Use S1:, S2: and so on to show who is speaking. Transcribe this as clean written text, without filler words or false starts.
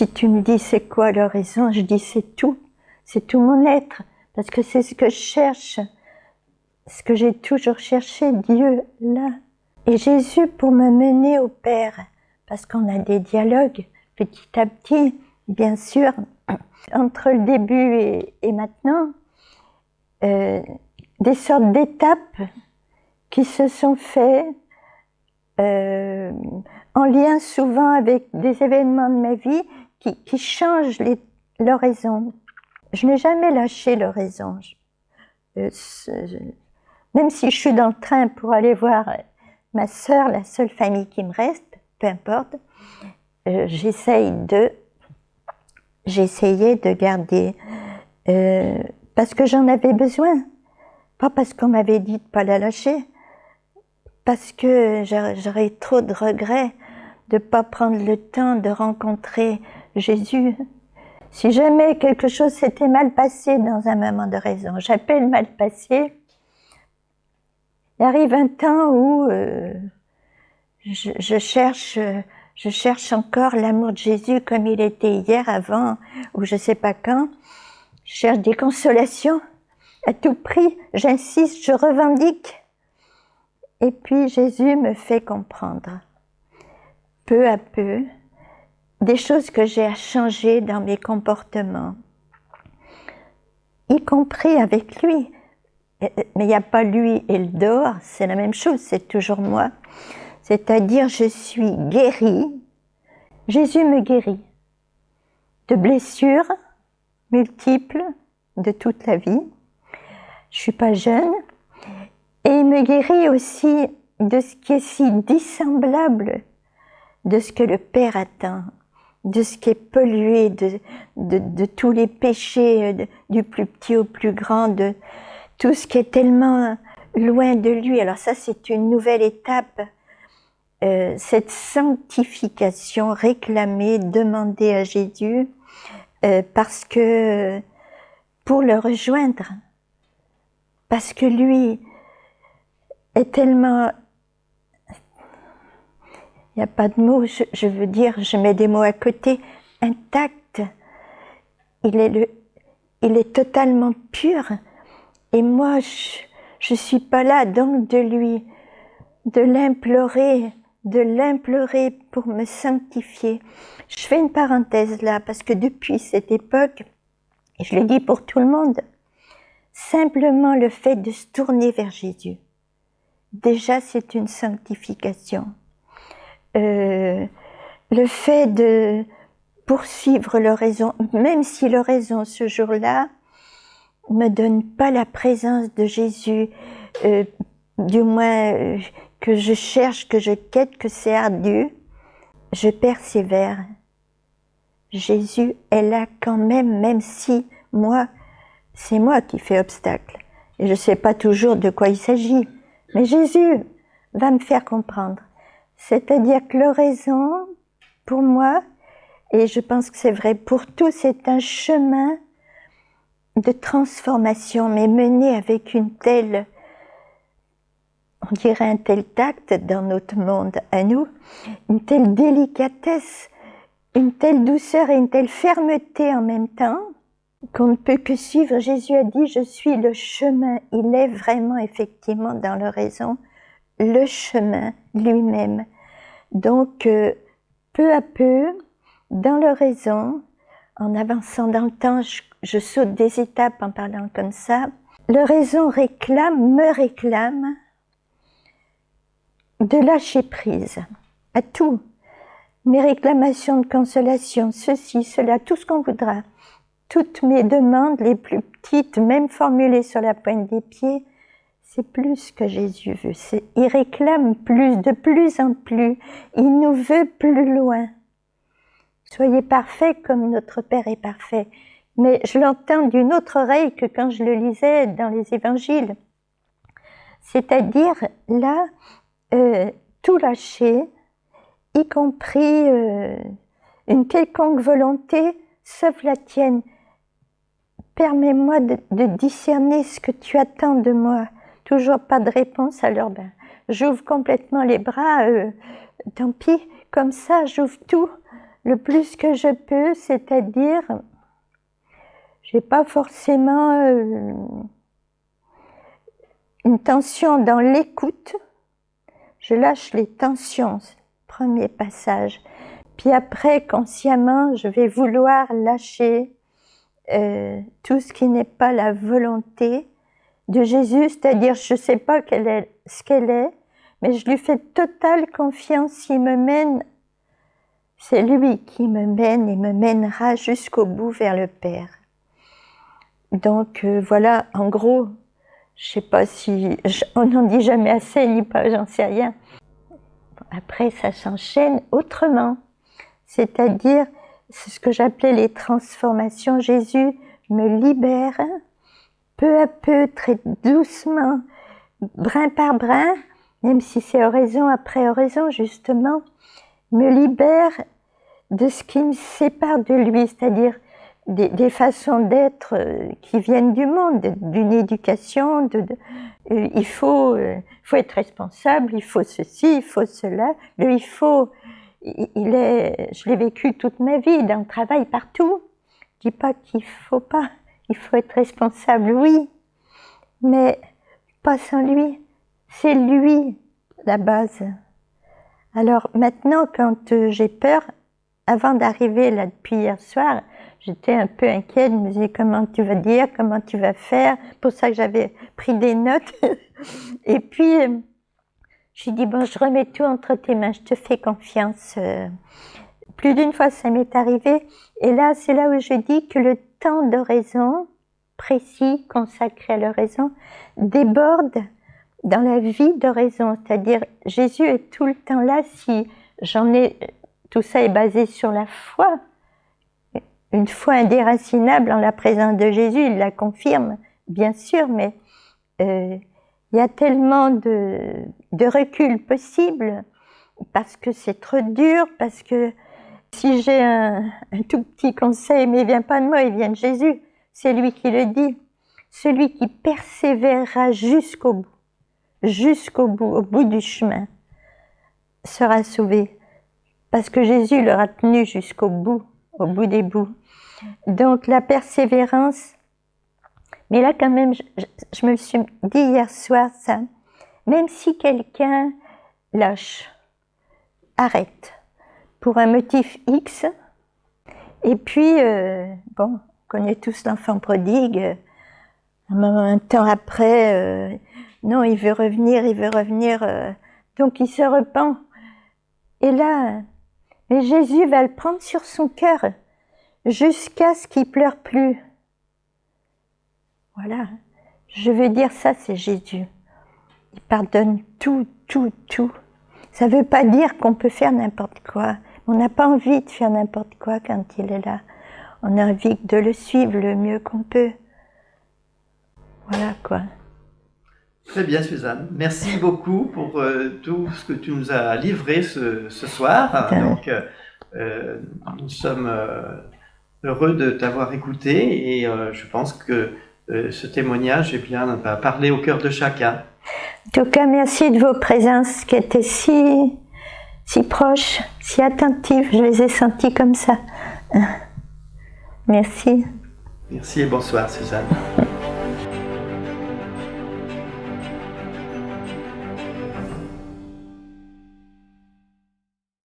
S1: si tu me dis c'est quoi l'oraison, je dis c'est tout mon être, parce que c'est ce que je cherche, ce que j'ai toujours cherché, Dieu là. Et Jésus pour me mener au Père, parce qu'on a des dialogues petit à petit, bien sûr, entre le début et maintenant, des sortes d'étapes qui se sont faites en lien souvent avec des événements de ma vie qui changent l'oraison. Je n'ai jamais lâché l'oraison. Même si je suis dans le train pour aller voir ma sœur, la seule famille qui me reste, peu importe, j'essayais de garder, parce que j'en avais besoin, pas parce qu'on m'avait dit de ne pas la lâcher, parce que j'aurais trop de regrets de ne pas prendre le temps de rencontrer Jésus. Si jamais quelque chose s'était mal passé dans un moment de raison, j'appelle mal passé, il arrive un temps où je cherche encore l'amour de Jésus comme il était hier, avant, ou je ne sais pas quand. Je cherche des consolations à tout prix, j'insiste, je revendique. Et puis Jésus me fait comprendre, peu à peu, des choses que j'ai à changer dans mes comportements, y compris avec lui. Mais il n'y a pas lui et le dehors, c'est la même chose, c'est toujours moi. C'est-à-dire, je suis guérie, Jésus me guérit de blessures multiples de toute la vie. Je ne suis pas jeune. Et il me guérit aussi de ce qui est si dissemblable de ce que le Père attend, de ce qui est pollué, de tous les péchés, du plus petit au plus grand, de tout ce qui est tellement loin de lui. Alors ça, c'est une nouvelle étape, cette sanctification réclamée, demandée à Jésus, parce que pour le rejoindre, parce que lui est tellement, il n'y a pas de mots, je veux dire, je mets des mots à côté, intact, il est totalement pur, et moi je suis pas là, donc de l'implorer pour me sanctifier. Je fais une parenthèse là, parce que depuis cette époque, et je le dis pour tout le monde, simplement le fait de se tourner vers Jésus, déjà c'est une sanctification. Le fait de poursuivre l'oraison, même si l'oraison ce jour-là me donne pas la présence de Jésus, du moins que je cherche, que je quête, que c'est ardu, je persévère. Jésus est là quand même si c'est moi qui fais obstacle. Et je ne sais pas toujours de quoi il s'agit, mais Jésus va me faire comprendre. C'est-à-dire que l'oraison, pour moi, et je pense que c'est vrai pour tous, c'est un chemin de transformation, mais mené avec une telle, on dirait un tel tact dans notre monde à nous, une telle délicatesse, une telle douceur et une telle fermeté en même temps, qu'on ne peut que suivre. Jésus a dit, je suis le chemin. Il est vraiment, effectivement, dans l'oraison, le chemin lui-même. Donc, peu à peu, dans l'oraison, en avançant dans le temps, je saute des étapes en parlant comme ça. L'oraison me réclame de lâcher prise à tout. Mes réclamations de consolation, ceci, cela, tout ce qu'on voudra. Toutes mes demandes les plus petites, même formulées sur la pointe des pieds, c'est plus ce que Jésus veut. Il réclame plus, de plus en plus. Il nous veut plus loin. Soyez parfaits comme notre Père est parfait. Mais je l'entends d'une autre oreille que quand je le lisais dans les évangiles. C'est-à-dire, là, tout lâcher, y compris une quelconque volonté, sauf la tienne. Permets-moi de discerner ce que tu attends de moi. Toujours pas de réponse, alors j'ouvre complètement les bras, tant pis, comme ça j'ouvre tout, le plus que je peux, c'est-à-dire, j'ai pas forcément une tension dans l'écoute. Je lâche les tensions, premier passage. Puis après, consciemment, je vais vouloir lâcher tout ce qui n'est pas la volonté de Jésus, c'est-à-dire je ne sais pas ce qu'elle est, mais je lui fais totale confiance, il me mène, c'est lui qui me mène et me mènera jusqu'au bout vers le Père. Donc voilà, en gros, je ne sais pas si, on n'en dit jamais assez, ni pas, j'en sais rien. Après, ça s'enchaîne autrement, c'est-à-dire, c'est ce que j'appelais les transformations. Jésus me libère, peu à peu, très doucement, brin par brin, même si c'est oraison après oraison, justement, me libère de ce qui me sépare de lui, c'est-à-dire des façons d'être qui viennent du monde, d'une éducation, il faut être responsable, il faut ceci, il faut cela, le il faut, je l'ai vécu toute ma vie, dans le travail, partout. Je dis pas qu'il faut pas, il faut être responsable, oui, mais pas sans lui, c'est lui la base. Alors maintenant, quand j'ai peur, avant d'arriver là depuis hier soir, j'étais un peu inquiète, je me disais comment tu vas dire, comment tu vas faire, pour ça que j'avais pris des notes. Et puis, j'ai dit, bon, je remets tout entre tes mains, je te fais confiance. Plus d'une fois, ça m'est arrivé. Et là, c'est là où je dis que le temps d'oraison, précis, consacré à l'oraison, déborde dans la vie d'oraison. C'est-à-dire, Jésus est tout le temps là. Si tout ça est basé sur la foi. Une foi indéracinable en la présence de Jésus, il la confirme, bien sûr, mais il y a tellement de recul possible, parce que c'est trop dur, parce que si j'ai un tout petit conseil, mais il ne vient pas de moi, il vient de Jésus, c'est lui qui le dit. Celui qui persévérera jusqu'au bout, au bout du chemin, sera sauvé. Parce que Jésus l'aura tenu jusqu'au bout des bouts. Donc la persévérance, mais là quand même, je me suis dit hier soir ça, même si quelqu'un lâche, arrête, pour un motif X, et puis, bon, on connaît tous l'enfant prodigue, un temps après, non, il veut revenir, donc il se repent. Et là, mais Jésus va le prendre sur son cœur, jusqu'à ce qu'il pleure plus. Voilà, je veux dire ça, c'est Jésus. Il pardonne tout. Ça ne veut pas dire qu'on peut faire n'importe quoi. On n'a pas envie de faire n'importe quoi quand il est là. On a envie de le suivre le mieux qu'on peut. Voilà quoi.
S2: Très bien, Suzanne. Merci beaucoup pour tout ce que tu nous as livré ce soir. Donc, nous sommes heureux de t'avoir écouté et je pense que ce témoignage va parler au cœur de chacun.
S1: En tout cas, merci de vos présences qui étaient si proches, si attentives. Je les ai senties comme ça. Merci.
S2: Merci et bonsoir, Suzanne.